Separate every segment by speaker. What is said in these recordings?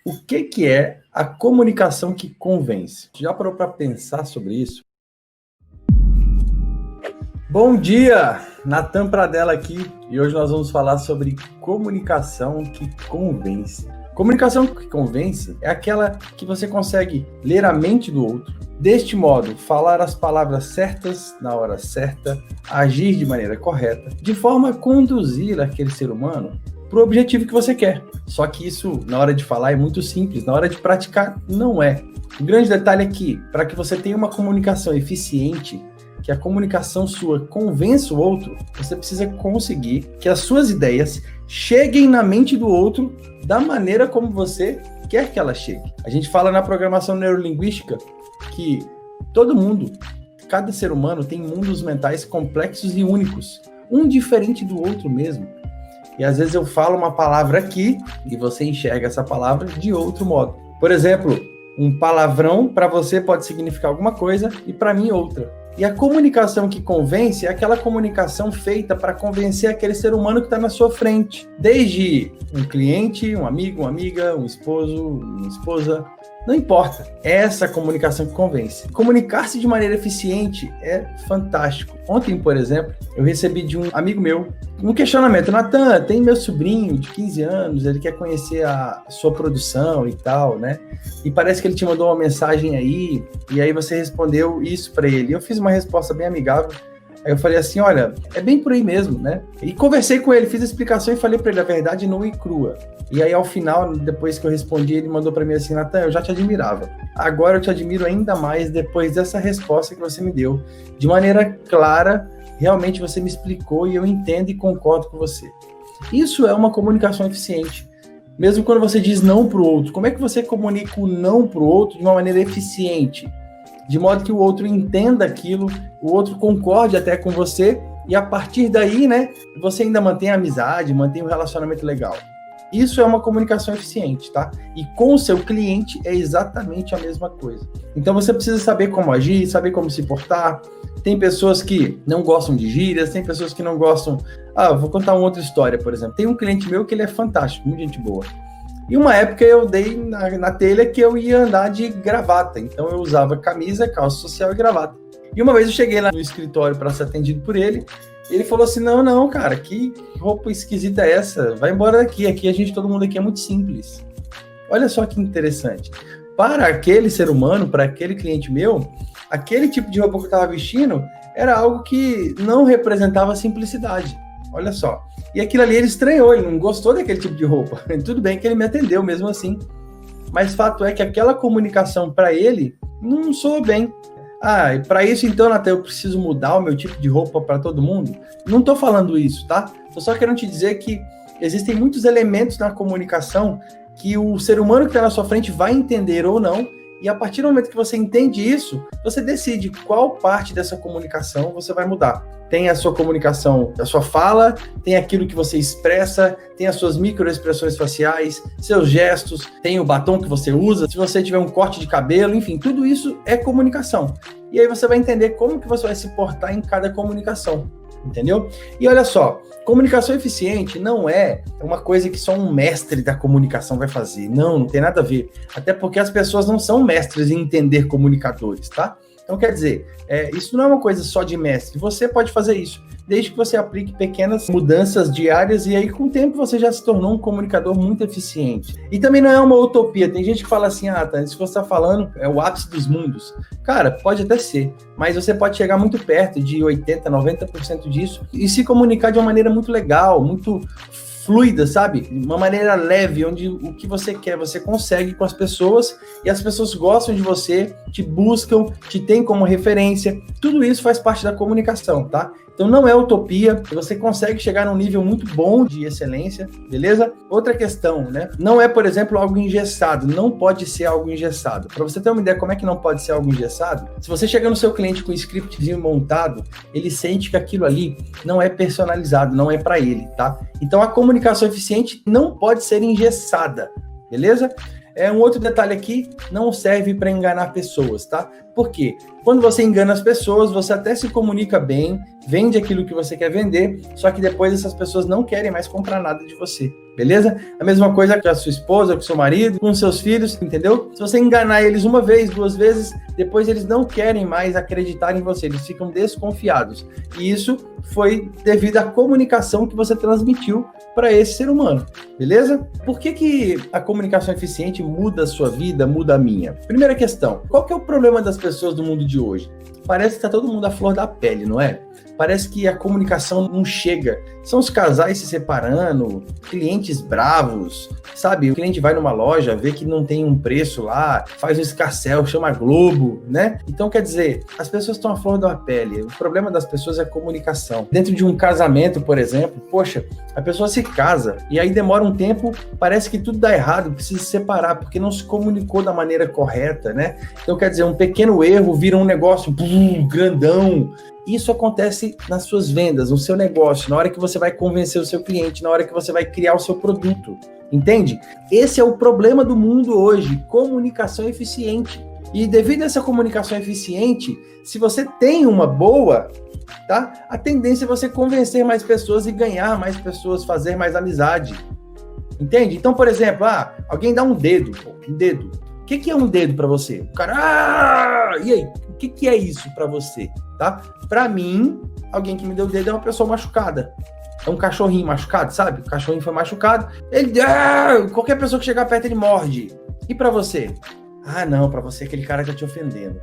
Speaker 1: O que é a comunicação que convence? Já parou para pensar sobre isso? Bom dia, Natan Pradella aqui, e hoje nós vamos falar sobre comunicação que convence. Comunicação que convence é aquela que você consegue ler a mente do outro, deste modo, falar as palavras certas na hora certa, agir de maneira correta, de forma a conduzir aquele ser humano para o objetivo que você quer. Só que isso, na hora de falar, é muito simples, na hora de praticar, não é. O grande detalhe é que, para que você tenha uma comunicação eficiente, que a comunicação sua convença o outro, você precisa conseguir que as suas ideias cheguem na mente do outro da maneira como você quer que ela chegue. A gente fala na programação neurolinguística que todo mundo, cada ser humano tem mundos mentais complexos e únicos, um diferente do outro mesmo. E às vezes eu falo uma palavra aqui e você enxerga essa palavra de outro modo. Por exemplo, um palavrão para você pode significar alguma coisa e para mim outra. E a comunicação que convence é aquela comunicação feita para convencer aquele ser humano que está na sua frente. Desde um cliente, um amigo, uma amiga, um esposo, uma esposa, não importa. É essa comunicação que convence. Comunicar-se de maneira eficiente é fantástico. Ontem, por exemplo, eu recebi de um amigo meu um questionamento. Natan, tem meu sobrinho de 15 anos, ele quer conhecer a sua produção e tal, né? E parece que ele te mandou uma mensagem aí, e aí você respondeu isso para ele. Eu fiz uma resposta bem amigável. Aí eu falei assim, olha, é bem por aí mesmo, né? E conversei com ele, fiz a explicação e falei para ele a verdade nua e crua. E aí, ao final, depois que eu respondi, ele mandou para mim assim, Natan, eu já te admirava. Agora eu te admiro ainda mais depois dessa resposta que você me deu. De maneira clara, realmente você me explicou e eu entendo e concordo com você. Isso é uma comunicação eficiente. Mesmo quando você diz não para o outro, como é que você comunica o não para o outro de uma maneira eficiente? De modo que o outro entenda aquilo, o outro concorde até com você, e a partir daí, né, você ainda mantém a amizade, mantém o relacionamento legal. Isso é uma comunicação eficiente, tá? E com o seu cliente é exatamente a mesma coisa. Então você precisa saber como agir, saber como se portar. Tem pessoas que não gostam de gírias, tem pessoas que não gostam... vou contar uma outra história, por exemplo. Tem um cliente meu que ele é fantástico, muito gente boa. E uma época eu dei na telha que eu ia andar de gravata. Então eu usava camisa, calça social e gravata. E uma vez eu cheguei lá no escritório para ser atendido por ele. Ele falou assim, não, cara, que roupa esquisita é essa? Vai embora daqui. Todo mundo aqui é muito simples. Olha só que interessante. Para aquele ser humano, para aquele cliente meu, aquele tipo de roupa que eu estava vestindo era algo que não representava simplicidade. Olha só. E aquilo ali ele estranhou, ele não gostou daquele tipo de roupa. Tudo bem que ele me atendeu mesmo assim. Mas fato é que aquela comunicação para ele não soou bem. E para isso então, Natan, eu preciso mudar o meu tipo de roupa para todo mundo? Não estou falando isso, tá? Estou só querendo te dizer que existem muitos elementos na comunicação que o ser humano que está na sua frente vai entender ou não. E a partir do momento que você entende isso, você decide qual parte dessa comunicação você vai mudar. Tem a sua comunicação, a sua fala, tem aquilo que você expressa, tem as suas microexpressões faciais, seus gestos, tem o batom que você usa, se você tiver um corte de cabelo, enfim, tudo isso é comunicação. E aí você vai entender como que você vai se portar em cada comunicação, entendeu? E olha só, comunicação eficiente não é uma coisa que só um mestre da comunicação vai fazer. Não tem nada a ver. Até porque as pessoas não são mestres em entender comunicadores, tá? Então, quer dizer, isso não é uma coisa só de mestre. Você pode fazer isso, desde que você aplique pequenas mudanças diárias e aí, com o tempo, você já se tornou um comunicador muito eficiente. E também não é uma utopia. Tem gente que fala assim, tá, isso que você está falando é o ápice dos mundos. Cara, pode até ser, mas você pode chegar muito perto de 80%, 90% disso e se comunicar de uma maneira muito legal, muito fluida, sabe? Uma maneira leve, onde o que você quer, você consegue com as pessoas e as pessoas gostam de você, te buscam, te têm como referência. Tudo isso faz parte da comunicação, tá? Então não é utopia, você consegue chegar num nível muito bom de excelência, beleza? Outra questão, né? Não é, por exemplo, algo engessado, não pode ser algo engessado. Para você ter uma ideia como é que não pode ser algo engessado, se você chega no seu cliente com um scriptzinho montado, ele sente que aquilo ali não é personalizado, não é para ele, tá? Então a comunicação eficiente não pode ser engessada, beleza? Um outro detalhe aqui, não serve para enganar pessoas, tá? Por quê? Quando você engana as pessoas, você até se comunica bem, vende aquilo que você quer vender, só que depois essas pessoas não querem mais comprar nada de você, beleza? A mesma coisa com a sua esposa, com o seu marido, com os seus filhos, entendeu? Se você enganar eles uma vez, duas vezes, depois eles não querem mais acreditar em você, eles ficam desconfiados. E isso foi devido à comunicação que você transmitiu para esse ser humano, beleza? Por que a comunicação eficiente muda a sua vida, muda a minha? Primeira questão, qual que é o problema das pessoas do mundo de hoje? Parece que tá todo mundo à flor da pele, não é? Parece que a comunicação não chega. São os casais se separando, clientes bravos, sabe? O cliente vai numa loja, vê que não tem um preço lá, faz um escarcéu, chama Globo, né? Então, quer dizer, as pessoas estão à flor da pele. O problema das pessoas é a comunicação. Dentro de um casamento, por exemplo, poxa, a pessoa se casa e aí demora um tempo, parece que tudo dá errado, precisa se separar, porque não se comunicou da maneira correta, né? Então, quer dizer, um pequeno erro vira um negócio grandão. Isso acontece nas suas vendas, no seu negócio, na hora que você vai convencer o seu cliente, na hora que você vai criar o seu produto, entende? Esse é o problema do mundo hoje, comunicação eficiente. E devido a essa comunicação eficiente, se você tem uma boa, tá? A tendência é você convencer mais pessoas e ganhar mais pessoas, fazer mais amizade, entende? Então, por exemplo, alguém dá um dedo. O que é um dedo para você? O cara, e aí? O que é isso para você? Tá? Para mim, alguém que me deu o dedo é uma pessoa machucada. É um cachorrinho machucado, sabe? O cachorrinho foi machucado. Qualquer pessoa que chegar perto, ele morde. E para você? Não, para você aquele cara tá te ofendendo.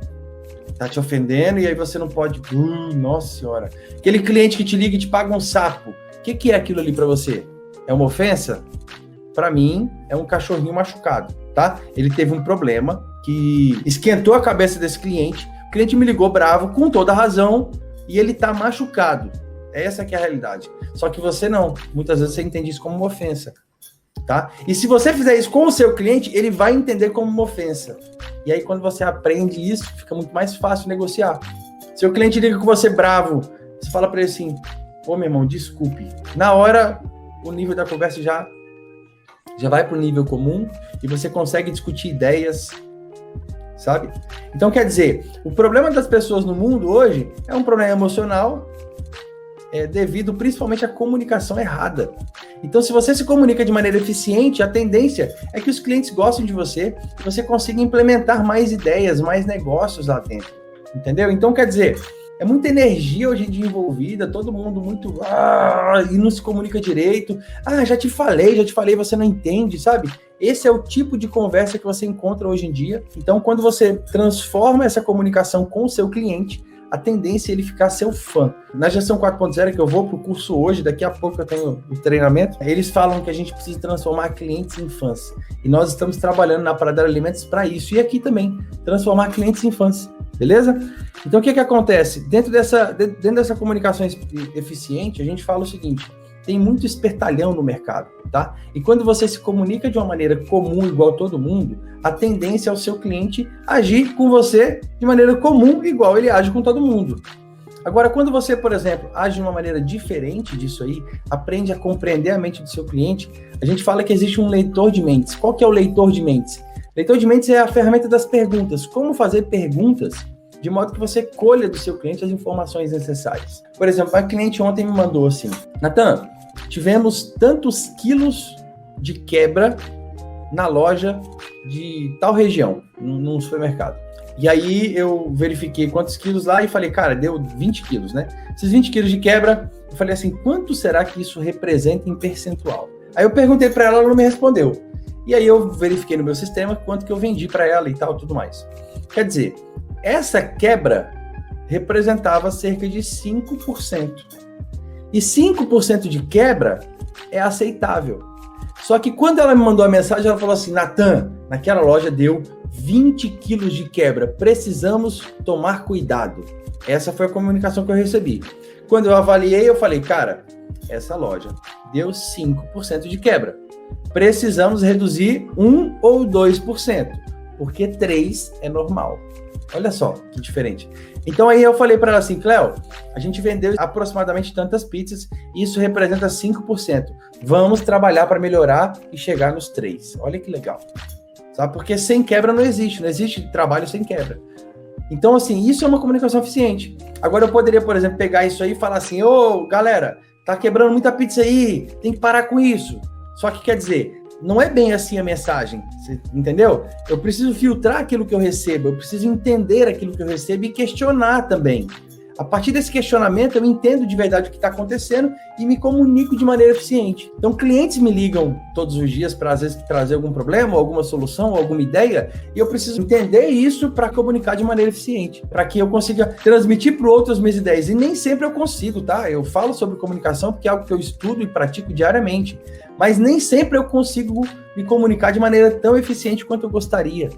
Speaker 1: Tá te ofendendo e aí você não pode... nossa senhora. Aquele cliente que te liga e te paga um sapo. O que é aquilo ali para você? É uma ofensa? Para mim, é um cachorrinho machucado, tá? Ele teve um problema que esquentou a cabeça desse cliente. O cliente me ligou bravo, com toda a razão, e ele tá machucado. Essa que é a realidade. Só que você não. Muitas vezes você entende isso como uma ofensa, tá? E se você fizer isso com o seu cliente, ele vai entender como uma ofensa. E aí, quando você aprende isso, fica muito mais fácil negociar. Seu cliente liga com você bravo, você fala para ele assim, meu irmão, desculpe. Na hora, o nível da conversa já vai para o nível comum e você consegue discutir ideias, sabe? Então, quer dizer, o problema das pessoas no mundo hoje é um problema emocional, devido principalmente à comunicação errada. Então, se você se comunica de maneira eficiente, a tendência é que os clientes gostem de você e você consiga implementar mais ideias, mais negócios lá dentro, entendeu? Então, quer dizer, é muita energia hoje em dia envolvida, todo mundo muito... e não se comunica direito. Já te falei, você não entende, sabe? Esse é o tipo de conversa que você encontra hoje em dia. Então, quando você transforma essa comunicação com o seu cliente, a tendência é ele ficar seu fã. Na gestão 4.0, que eu vou pro curso hoje, daqui a pouco eu tenho o treinamento, eles falam que a gente precisa transformar clientes em fãs. E nós estamos trabalhando na Pradera Alimentos para isso. E aqui também, transformar clientes em fãs. Beleza? Então, o que acontece? Dentro dessa comunicação eficiente, a gente fala o seguinte, tem muito espertalhão no mercado, tá? E quando você se comunica de uma maneira comum, igual todo mundo, a tendência é o seu cliente agir com você de maneira comum, igual ele age com todo mundo. Agora, quando você, por exemplo, age de uma maneira diferente disso aí, aprende a compreender a mente do seu cliente, a gente fala que existe um leitor de mentes. Qual que é o leitor de mentes? Leitor de mentes é a ferramenta das perguntas. Como fazer perguntas de modo que você colha do seu cliente as informações necessárias. Por exemplo, a cliente ontem me mandou assim, Natan, tivemos tantos quilos de quebra na loja de tal região, num supermercado. E aí eu verifiquei quantos quilos lá e falei, cara, deu 20 quilos, né? Esses 20 quilos de quebra, eu falei assim, quanto será que isso representa em percentual? Aí eu perguntei para ela, ela não me respondeu. E aí eu verifiquei no meu sistema quanto que eu vendi para ela e tal, tudo mais. Quer dizer, essa quebra representava cerca de 5%. E 5% de quebra é aceitável. Só que quando ela me mandou a mensagem, ela falou assim, Natan, naquela loja deu 20 quilos de quebra, precisamos tomar cuidado. Essa foi a comunicação que eu recebi. Quando eu avaliei, eu falei, cara, essa loja deu 5% de quebra. Precisamos reduzir 1 ou 2%, porque 3% é normal. Olha só, que diferente. Então aí eu falei para ela assim, Cléo, a gente vendeu aproximadamente tantas pizzas, e isso representa 5%. Vamos trabalhar para melhorar e chegar nos 3%. Olha que legal. Sabe? Porque sem quebra não existe trabalho sem quebra. Então, assim, isso é uma comunicação eficiente. Agora, eu poderia, por exemplo, pegar isso aí e falar assim, ô, galera, tá quebrando muita pizza aí, tem que parar com isso. Só que, quer dizer, não é bem assim a mensagem, você entendeu? Eu preciso filtrar aquilo que eu recebo, eu preciso entender aquilo que eu recebo e questionar também. A partir desse questionamento, eu entendo de verdade o que está acontecendo e me comunico de maneira eficiente. Então, clientes me ligam todos os dias para, às vezes, trazer algum problema, alguma solução, alguma ideia, e eu preciso entender isso para comunicar de maneira eficiente, para que eu consiga transmitir para o outro as minhas ideias. E nem sempre eu consigo, tá? Eu falo sobre comunicação porque é algo que eu estudo e pratico diariamente, mas nem sempre eu consigo me comunicar de maneira tão eficiente quanto eu gostaria.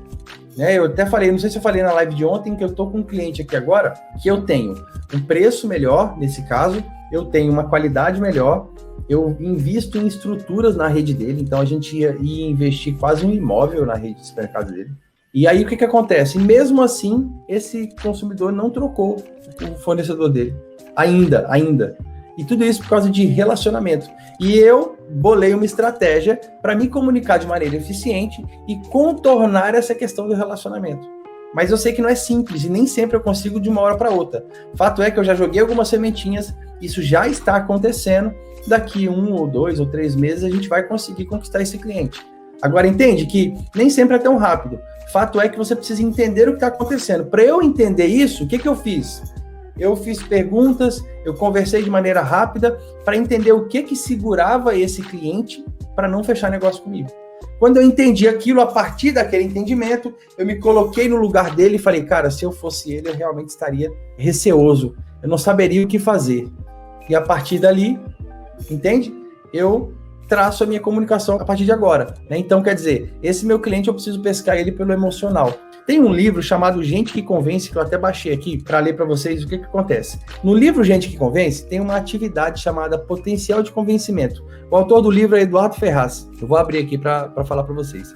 Speaker 1: Eu até falei, não sei se eu falei na live de ontem, que eu estou com um cliente aqui agora, que eu tenho um preço melhor, nesse caso, eu tenho uma qualidade melhor, eu invisto em estruturas na rede dele, então a gente ia investir quase um imóvel na rede de supermercado dele. E aí o que acontece? Mesmo assim, esse consumidor não trocou o fornecedor dele. Ainda. E tudo isso por causa de relacionamento. E eu bolei uma estratégia para me comunicar de maneira eficiente e contornar essa questão do relacionamento. Mas eu sei que não é simples e nem sempre eu consigo de uma hora para outra. Fato é que eu já joguei algumas sementinhas, isso já está acontecendo. Daqui 1 ou 2 ou 3 meses a gente vai conseguir conquistar esse cliente. Agora entende que nem sempre é tão rápido. Fato é que você precisa entender o que está acontecendo. Para eu entender isso, o que eu fiz? Eu fiz perguntas, eu conversei de maneira rápida para entender o que segurava esse cliente para não fechar negócio comigo. Quando eu entendi aquilo, a partir daquele entendimento, eu me coloquei no lugar dele e falei, cara, se eu fosse ele, eu realmente estaria receoso. Eu não saberia o que fazer. E a partir dali, entende? Eu traço a minha comunicação a partir de agora. Então, quer dizer, esse meu cliente, eu preciso pescar ele pelo emocional. Tem um livro chamado Gente que Convence, que eu até baixei aqui para ler para vocês o que acontece. No livro Gente que Convence, tem uma atividade chamada Potencial de Convencimento. O autor do livro é Eduardo Ferraz. Eu vou abrir aqui para falar para vocês.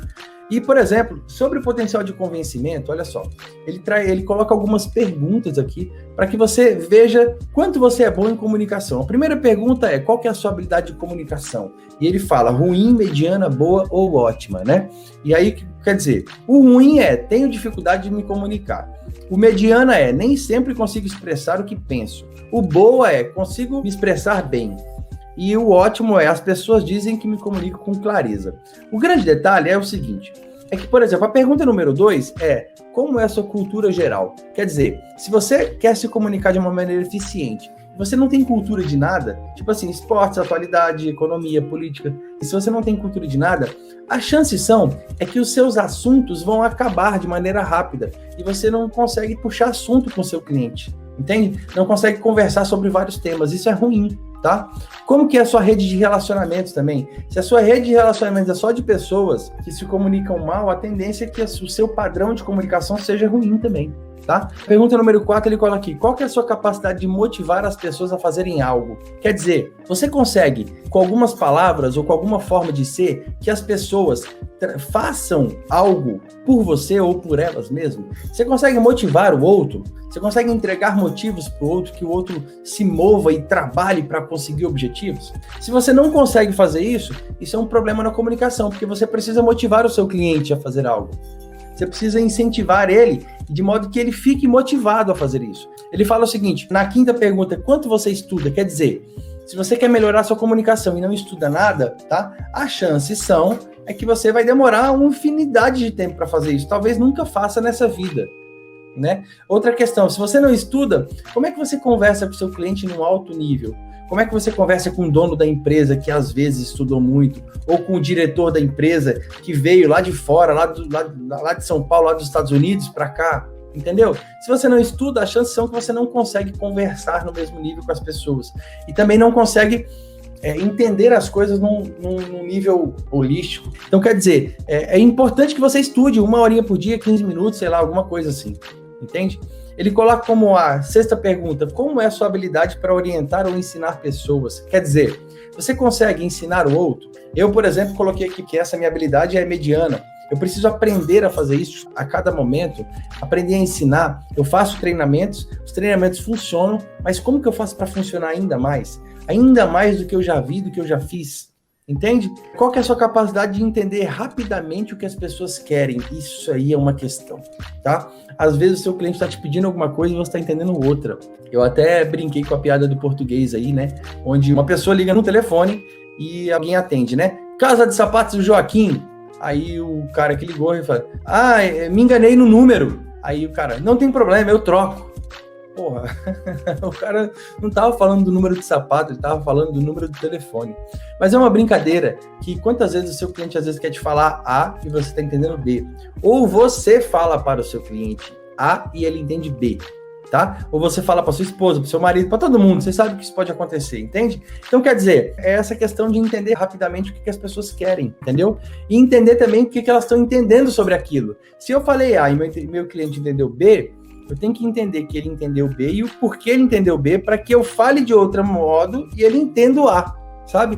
Speaker 1: E, por exemplo, sobre o potencial de convencimento, olha só, ele coloca algumas perguntas aqui para que você veja quanto você é bom em comunicação. A primeira pergunta é, qual que é a sua habilidade de comunicação? E ele fala, ruim, mediana, boa ou ótima, né? E aí, quer dizer, o ruim é, tenho dificuldade de me comunicar. O mediana é, nem sempre consigo expressar o que penso. O boa é, consigo me expressar bem. E o ótimo é, as pessoas dizem que me comunico com clareza. O grande detalhe é o seguinte, é que, por exemplo, a pergunta número 2 é, como é a sua cultura geral? Quer dizer, se você quer se comunicar de uma maneira eficiente, você não tem cultura de nada, tipo assim, esportes, atualidade, economia, política, e se você não tem cultura de nada, as chances é que os seus assuntos vão acabar de maneira rápida e você não consegue puxar assunto com o seu cliente, entende? Não consegue conversar sobre vários temas, isso é ruim. Tá? Como que é a sua rede de relacionamentos também? Se a sua rede de relacionamentos é só de pessoas que se comunicam mal, a tendência é que o seu padrão de comunicação seja ruim também, tá? Pergunta número 4, ele coloca aqui, qual que é a sua capacidade de motivar as pessoas a fazerem algo? Quer dizer, você consegue, com algumas palavras ou com alguma forma de ser, que as pessoas façam algo por você ou por elas mesmas? Você consegue motivar o outro? Você consegue entregar motivos para o outro, que o outro se mova e trabalhe para conseguir objetivos? Se você não consegue fazer isso, isso é um problema na comunicação, porque você precisa motivar o seu cliente a fazer algo. Você precisa incentivar ele de modo que ele fique motivado a fazer isso. Ele fala o seguinte, na quinta pergunta, quanto você estuda? Quer dizer, se você quer melhorar sua comunicação e não estuda nada, tá? As chances é que você vai demorar uma infinidade de tempo para fazer isso. Talvez nunca faça nessa vida. Né? Outra questão, se você não estuda, como é que você conversa com o seu cliente num alto nível? Como é que você conversa com o dono da empresa que às vezes estudou muito? Ou com o diretor da empresa que veio lá de fora, lá de São Paulo, lá dos Estados Unidos para cá? Entendeu? Se você não estuda, as chances são que você não consegue conversar no mesmo nível com as pessoas. E também não consegue entender as coisas num nível holístico. Então, quer dizer, é importante que você estude 1 horinha por dia, 15 minutos, sei lá, alguma coisa assim. Entende? Ele coloca como a sexta pergunta, como é a sua habilidade para orientar ou ensinar pessoas? Quer dizer, você consegue ensinar o outro? Eu, por exemplo, coloquei aqui que essa minha habilidade é mediana. Eu preciso aprender a fazer isso a cada momento, aprender a ensinar. Eu faço treinamentos, os treinamentos funcionam, mas como que eu faço para funcionar ainda mais? Ainda mais do que eu já vi, do que eu já fiz. Entende? Qual que é a sua capacidade de entender rapidamente o que as pessoas querem? Isso aí é uma questão, tá? Às vezes o seu cliente está te pedindo alguma coisa e você está entendendo outra. Eu até brinquei com a piada do português aí, né? Onde uma pessoa liga no telefone e alguém atende, né? Casa de Sapatos do Joaquim. Aí o cara que ligou e fala, me enganei no número. Aí o cara, não tem problema, eu troco. Porra, o cara não tava falando do número de sapato, ele tava falando do número do telefone. Mas é uma brincadeira que quantas vezes o seu cliente às vezes quer te falar A e você tá entendendo B. Ou você fala para o seu cliente A e ele entende B, tá? Ou você fala para sua esposa, para seu marido, para todo mundo, você sabe que isso pode acontecer, entende? Então quer dizer, é essa questão de entender rapidamente o que as pessoas querem, entendeu? E entender também o que elas estão entendendo sobre aquilo. Se eu falei A e meu cliente entendeu B, eu tenho que entender que ele entendeu B e o porquê ele entendeu B para que eu fale de outro modo e ele entenda o A, sabe?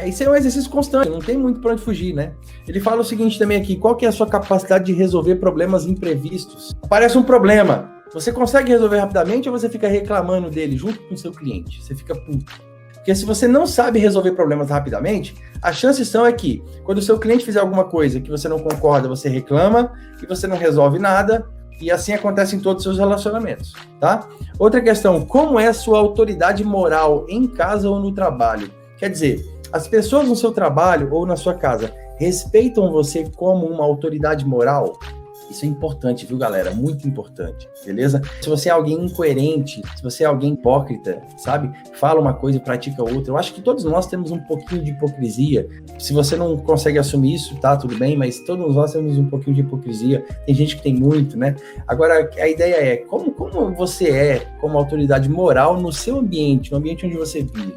Speaker 1: Isso é um exercício constante, não tem muito para onde fugir, né? Ele fala o seguinte também aqui, qual que é a sua capacidade de resolver problemas imprevistos? Aparece um problema, você consegue resolver rapidamente ou você fica reclamando dele junto com o seu cliente? Você fica puto. Porque se você não sabe resolver problemas rapidamente, as chances são é que quando o seu cliente fizer alguma coisa que você não concorda, você reclama e você não resolve nada. E assim acontece em todos os seus relacionamentos, tá? Outra questão, como é a sua autoridade moral em casa ou no trabalho? Quer dizer, as pessoas no seu trabalho ou na sua casa respeitam você como uma autoridade moral? Isso é importante, viu, galera? Muito importante, beleza? Se você é alguém incoerente, se você é alguém hipócrita, sabe? Fala uma coisa e pratica outra. Eu acho que todos nós temos um pouquinho de hipocrisia. Se você não consegue assumir isso, tá, tudo bem, mas todos nós temos um pouquinho de hipocrisia. Tem gente que tem muito, né? Agora, a ideia é, como você é como autoridade moral no seu ambiente, no ambiente onde você vive?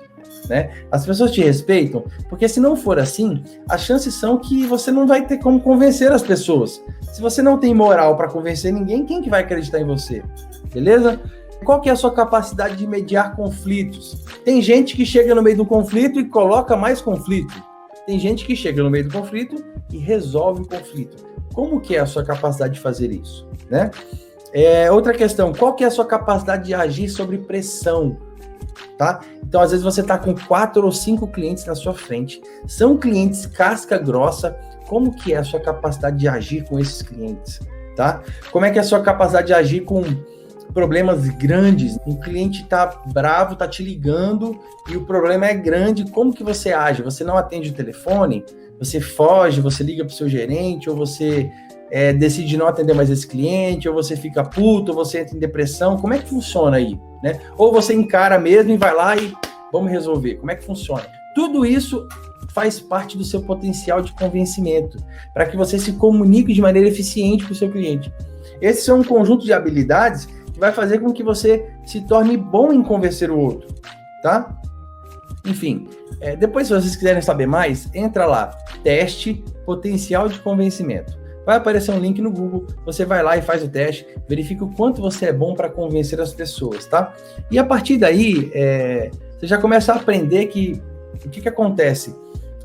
Speaker 1: Né? As pessoas te respeitam, porque se não for assim, as chances são que você não vai ter como convencer as pessoas. Se você não tem moral para convencer ninguém, quem que vai acreditar em você? Beleza? Qual que é a sua capacidade de mediar conflitos? Tem gente que chega no meio do conflito e coloca mais conflito. Tem gente que chega no meio do conflito e resolve o conflito. Como que é a sua capacidade de fazer isso? Né? Outra questão, qual que é a sua capacidade de agir sob pressão? Tá? Então, às vezes você está com 4 ou 5 clientes na sua frente, são clientes casca grossa, como que é a sua capacidade de agir com esses clientes? Tá? Como é que é a sua capacidade de agir com problemas grandes? Um cliente está bravo, está te ligando e o problema é grande, como que você age? Você não atende o telefone? Você foge, você liga para o seu gerente, ou você decide não atender mais esse cliente, ou você fica puto, ou você entra em depressão, como é que funciona aí? Né? Ou você encara mesmo e vai lá e vamos resolver, como é que funciona? Tudo isso faz parte do seu potencial de convencimento, para que você se comunique de maneira eficiente com o seu cliente. Esse é um conjunto de habilidades que vai fazer com que você se torne bom em convencer o outro, tá? Enfim, depois se vocês quiserem saber mais, entra lá, teste potencial de convencimento. Vai aparecer um link no Google, você vai lá e faz o teste, verifica o quanto você é bom para convencer as pessoas, tá? E a partir daí, você já começa a aprender que o que acontece?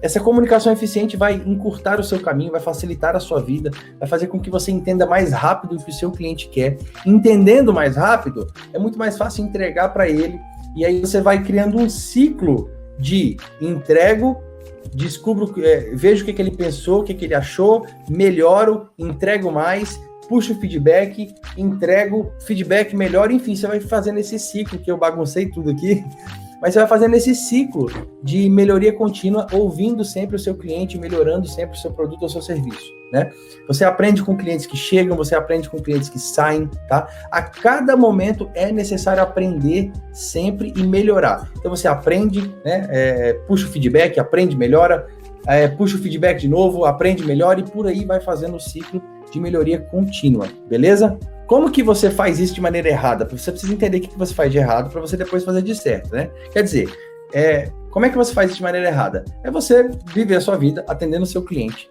Speaker 1: Essa comunicação eficiente vai encurtar o seu caminho, vai facilitar a sua vida, vai fazer com que você entenda mais rápido o que o seu cliente quer. Entendendo mais rápido, é muito mais fácil entregar para ele, e aí você vai criando um ciclo de entrego, descubro, vejo o que ele pensou, o que ele achou, melhoro, entrego mais, puxo o feedback, entrego feedback, melhoro, enfim, você vai fazendo esse ciclo, que eu baguncei tudo aqui, mas você vai fazendo esse ciclo de melhoria contínua, ouvindo sempre o seu cliente, melhorando sempre o seu produto ou o seu serviço, né? Você aprende com clientes que chegam, você aprende com clientes que saem, tá? A cada momento é necessário aprender sempre e melhorar. Então você aprende, né? Puxa o feedback, aprende, melhora, puxa o feedback de novo, aprende, melhora e por aí vai fazendo o ciclo de melhoria contínua, beleza? Como que você faz isso de maneira errada? Você precisa entender o que você faz de errado para você depois fazer de certo, né? Quer dizer, como é que você faz isso de maneira errada? É você viver a sua vida atendendo o seu cliente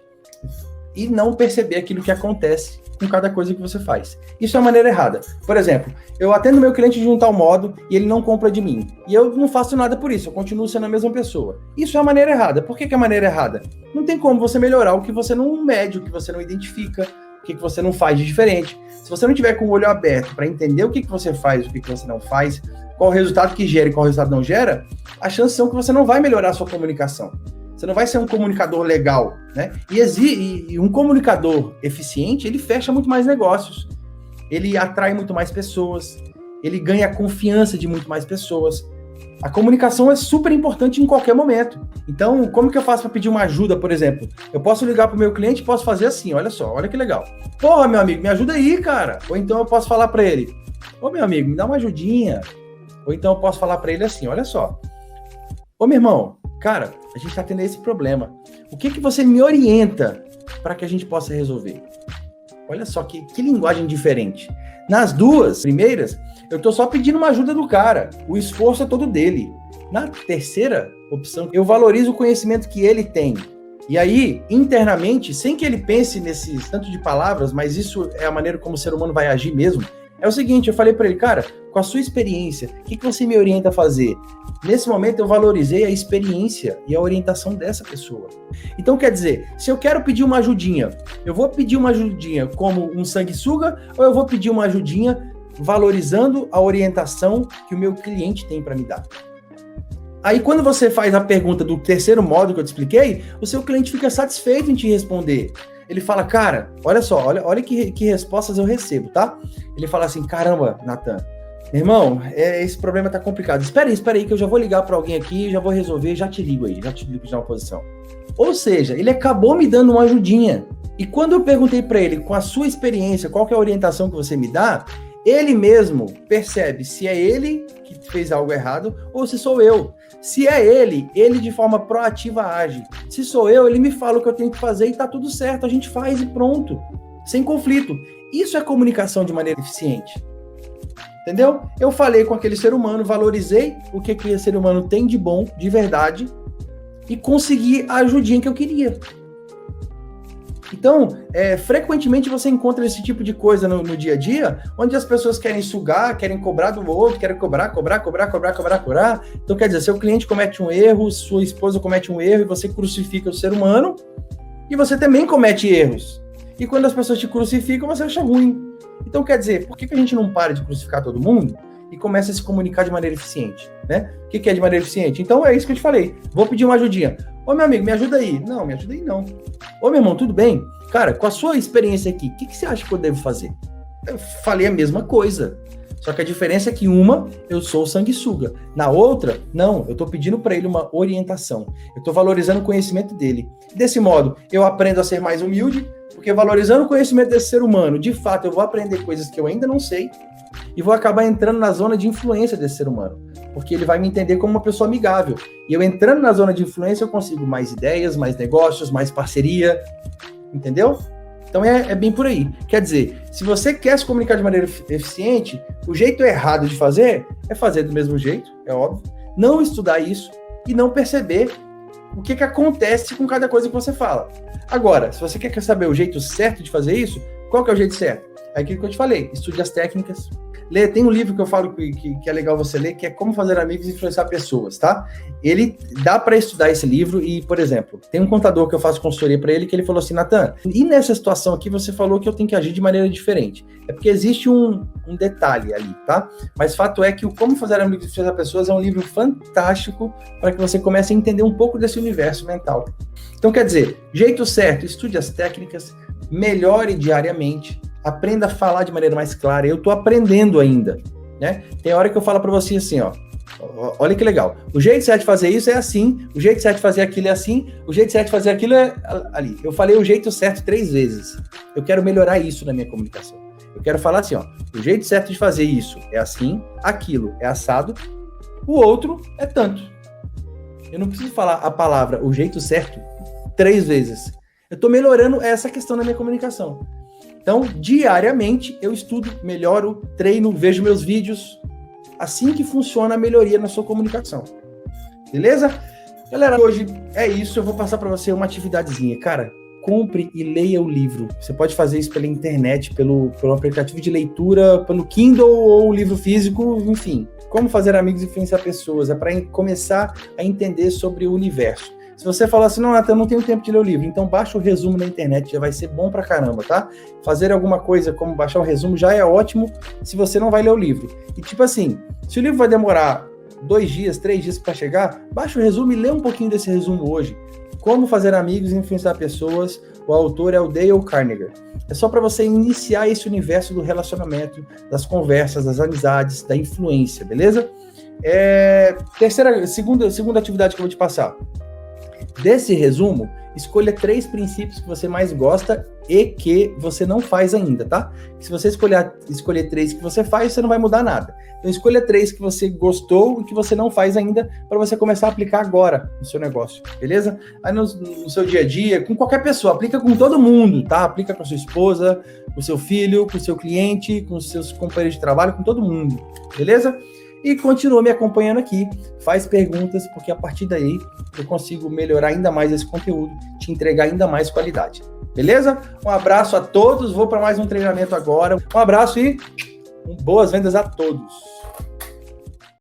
Speaker 1: e não perceber aquilo que acontece com cada coisa que você faz. Isso é a maneira errada. Por exemplo, eu atendo meu cliente de um tal modo e ele não compra de mim. E eu não faço nada por isso, eu continuo sendo a mesma pessoa. Isso é a maneira errada. Por que é a maneira errada? Não tem como você melhorar o que você não mede, o que você não identifica, o que você não faz de diferente. Se você não tiver com o olho aberto para entender o que você faz, o que você não faz, qual o resultado que gera e qual o resultado não gera, as chances são que você não vai melhorar a sua comunicação. Você não vai ser um comunicador legal, né? E um comunicador eficiente, ele fecha muito mais negócios. Ele atrai muito mais pessoas. Ele ganha a confiança de muito mais pessoas. A comunicação é super importante em qualquer momento. Então, como que eu faço para pedir uma ajuda, por exemplo? Eu posso ligar para o meu cliente e posso fazer assim, olha só, olha que legal. Porra, meu amigo, me ajuda aí, cara. Ou então eu posso falar para ele, ô, meu amigo, me dá uma ajudinha. Ou então eu posso falar para ele assim, olha só. Ô, meu irmão, cara, a gente está tendo esse problema. O que que você me orienta para que a gente possa resolver? Olha só que linguagem diferente. Nas duas primeiras, eu estou só pedindo uma ajuda do cara. O esforço é todo dele. Na terceira opção, eu valorizo o conhecimento que ele tem. E aí, internamente, sem que ele pense nesse tanto de palavras, mas isso é a maneira como o ser humano vai agir mesmo, é o seguinte, eu falei para ele, cara, com a sua experiência, o que você me orienta a fazer? Nesse momento eu valorizei a experiência e a orientação dessa pessoa. Então quer dizer, se eu quero pedir uma ajudinha, eu vou pedir uma ajudinha como um sanguessuga ou eu vou pedir uma ajudinha valorizando a orientação que o meu cliente tem para me dar? Aí quando você faz a pergunta do terceiro modo que eu te expliquei, o seu cliente fica satisfeito em te responder. Ele fala, cara, olha só, olha que respostas eu recebo, tá? Ele fala assim, caramba, Natan, meu irmão, esse problema tá complicado. Espera aí que eu já vou ligar para alguém aqui, já vou resolver, já te ligo de uma posição. Ou seja, ele acabou me dando uma ajudinha. E quando eu perguntei para ele, com a sua experiência, qual que é a orientação que você me dá, ele mesmo percebe se é ele que fez algo errado ou se sou eu. Se é ele de forma proativa age. Se sou eu, ele me fala o que eu tenho que fazer e tá tudo certo, a gente faz e pronto. Sem conflito. Isso é comunicação de maneira eficiente. Entendeu? Eu falei com aquele ser humano, valorizei o que aquele ser humano tem de bom, de verdade, e consegui a ajudinha que eu queria. Então, frequentemente você encontra esse tipo de coisa no dia a dia, onde as pessoas querem sugar, querem cobrar do outro, querem cobrar. Então, quer dizer, seu cliente comete um erro, sua esposa comete um erro, e você crucifica o ser humano, e você também comete erros. E quando as pessoas te crucificam, você acha ruim. Então, quer dizer, por que a gente não para de crucificar todo mundo e começa a se comunicar de maneira eficiente, né? O que é de maneira eficiente? Então, é isso que eu te falei. Vou pedir uma ajudinha. Ô, meu amigo, me ajuda aí. Não, me ajuda aí não. Ô, meu irmão, tudo bem? Cara, com a sua experiência aqui, o que você acha que eu devo fazer? Eu falei a mesma coisa. Só que a diferença é que uma, eu sou sanguessuga. Na outra, não, eu tô pedindo para ele uma orientação. Eu tô valorizando o conhecimento dele. Desse modo, eu aprendo a ser mais humilde, porque valorizando o conhecimento desse ser humano, de fato, eu vou aprender coisas que eu ainda não sei e vou acabar entrando na zona de influência desse ser humano, porque ele vai me entender como uma pessoa amigável. E eu entrando na zona de influência, eu consigo mais ideias, mais negócios, mais parceria, entendeu? Então é bem por aí. Quer dizer, se você quer se comunicar de maneira eficiente, o jeito errado de fazer é fazer do mesmo jeito, é óbvio, não estudar isso e não perceber o que acontece com cada coisa que você fala. Agora, se você quer saber o jeito certo de fazer isso, qual que é o jeito certo? É aquilo que eu te falei, estude as técnicas. Tem um livro que eu falo que é legal você ler, que é Como Fazer Amigos e Influenciar Pessoas, tá? Ele dá para estudar esse livro e, por exemplo, tem um contador que eu faço consultoria para ele que ele falou assim, Natan, e nessa situação aqui você falou que eu tenho que agir de maneira diferente. É porque existe um detalhe ali, tá? Mas fato é que o Como Fazer Amigos e Influenciar Pessoas é um livro fantástico para que você comece a entender um pouco desse universo mental. Então, quer dizer, jeito certo, estude as técnicas, melhore diariamente, aprenda a falar de maneira mais clara. Eu tô aprendendo ainda, né? Tem hora que eu falo para você assim, ó, olha que legal. O jeito certo de fazer isso é assim, o jeito certo de fazer aquilo é assim, o jeito certo de fazer aquilo é ali. Eu falei o jeito certo 3 vezes. Eu quero melhorar isso na minha comunicação. Eu quero falar assim, ó, o jeito certo de fazer isso é assim, aquilo é assado, o outro é tanto. Eu não preciso falar a palavra, o jeito certo, 3 vezes. Eu tô melhorando essa questão na minha comunicação. Então, diariamente, eu estudo, melhoro, treino, vejo meus vídeos. Assim que funciona a melhoria na sua comunicação. Beleza? Galera, hoje é isso. Eu vou passar para você uma atividadezinha. Cara, compre e leia o livro. Você pode fazer isso pela internet, pelo aplicativo de leitura, pelo Kindle ou livro físico, enfim. Como Fazer Amigos e Influenciar Pessoas. É para começar a entender sobre o universo. Se você falar assim, não, Natan, eu não tenho tempo de ler o livro, então baixa o resumo na internet, já vai ser bom pra caramba, tá? Fazer alguma coisa como baixar um resumo já é ótimo se você não vai ler o livro. E tipo assim, se o livro vai demorar 2 dias, 3 dias pra chegar, baixa o resumo e lê um pouquinho desse resumo hoje. Como Fazer Amigos e Influenciar Pessoas. O autor é o Dale Carnegie. É só para você iniciar esse universo do relacionamento, das conversas, das amizades, da influência, beleza? Segunda atividade que eu vou te passar. Desse resumo, escolha 3 princípios que você mais gosta e que você não faz ainda, tá? Se você escolher 3 que você faz, você não vai mudar nada. Então escolha 3 que você gostou e que você não faz ainda para você começar a aplicar agora no seu negócio, beleza? Aí no seu dia a dia, com qualquer pessoa, aplica com todo mundo, tá? Aplica com a sua esposa, com o seu filho, com o seu cliente, com os seus companheiros de trabalho, com todo mundo, beleza? E continua me acompanhando aqui, faz perguntas, porque a partir daí eu consigo melhorar ainda mais esse conteúdo, te entregar ainda mais qualidade. Beleza? Um abraço a todos, vou para mais um treinamento agora. Um abraço e boas vendas a todos.